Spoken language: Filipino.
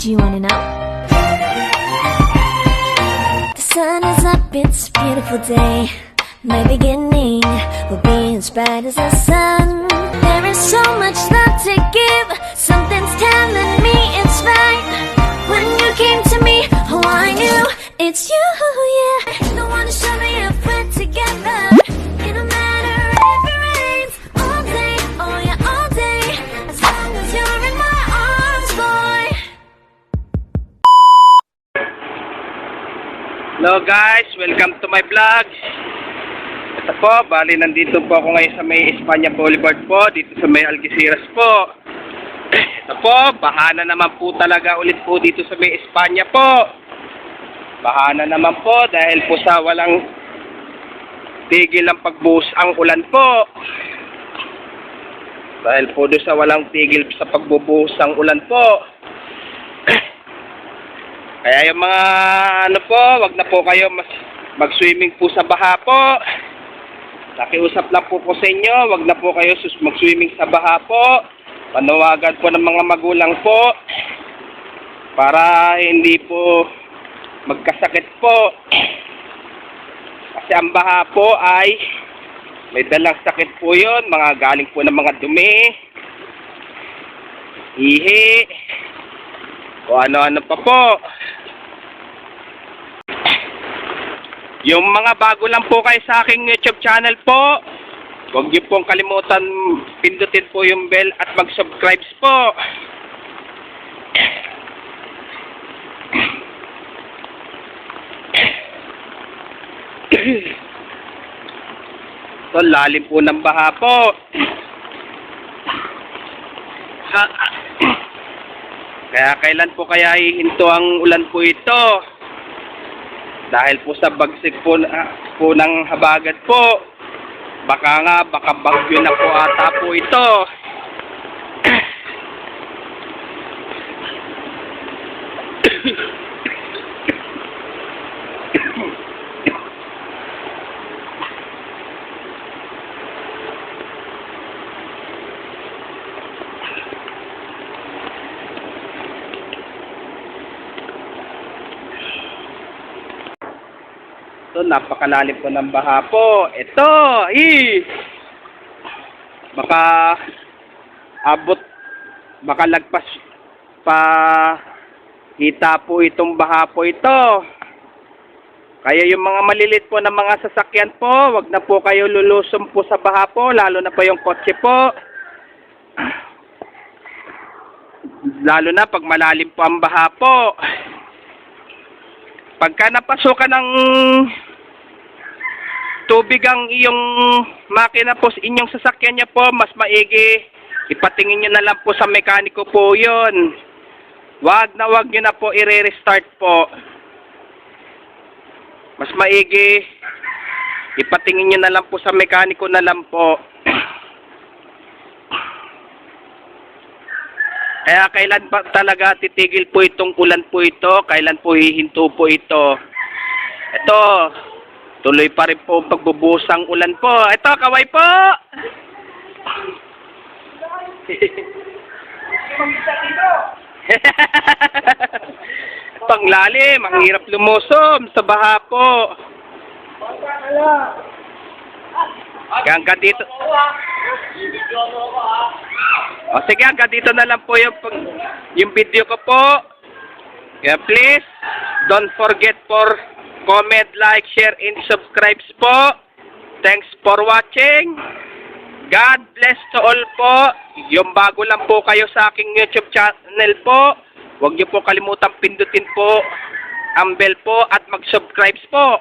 Do you wanna know? The sun is up, it's a beautiful day. My beginning will be as bright as the sun. There is so much love to give. Something's telling me it's right. When you came to me, oh, I knew it's you, yeah. The one to show me if we're together. It don't matter if it rains all day, oh yeah, all day. As long as you're in my arms, boy. Hello guys, welcome to my vlog. Ito po, bali nandito po ako ngayon sa may Espanya Boulevard po, dito sa may Algeciras po. Ito po, bahana naman po talaga ulit po dito sa may Espanya po. Bahana naman po dahil po sa walang tigil ang pagbuhos ang ulan po. Dahil po doon sa walang tigil sa pagbubuhos ang ulan po. Kaya yung mga ano po, wag na po kayo mag-swimming po sa baha po. Nakiusap lang po sa inyo, wag na po kayo mag-swimming sa baha po. Panawagan po ng mga magulang po para hindi po magkasakit po. Kasi ang baha po ay may dalang sakit po yun, mga galing po ng mga dumi, ihi, o ano-ano pa po. Yung mga bago lang po kayo sa aking YouTube channel po, huwag niyo pong kalimutan pindutin po yung bell at mag-subscribe po. So, lalim po ng baha po. Kaya kailan po kaya hihinto ang ulan po ito? Dahil po sa bagsik po ng habagat po. Baka bagyo na po ata po ito. So, napakalalim po ng baha po. Ito, baka abot, baka lagpas pa hita po itong baha po ito. Kaya yung mga malilit po na mga sasakyan po, wag na po kayo lulusong po sa baha po, lalo na po yung kotse po. Lalo na pag malalim po ang baha po. Pagka napasukan ng tubig ang iyong makina po, inyong sasakyan niya po, mas maigi ipatingin niyo na lang po sa mekaniko po yun. Wag niyo na po i-restart po. Mas maigi ipatingin niyo na lang po sa mekaniko na lang po. Kaya kailan ba talaga titigil po itong ulan po ito? Kailan po hihinto po ito? Ito, tuloy pa rin po pagbubuhos ang ulan po. Ito, kaway po! Panglalim, ang hirap lumusom sa baha po. Hanggang dito. O sige, hanggang dito na lang po yung video ko po. Kaya please, don't forget for comment, like, share, and subscribe po. Thanks for watching. God bless to all po. Yung bago lang po kayo sa aking YouTube channel po, huwag niyo po kalimutan pindutin po ang bell po at mag-subscribe po.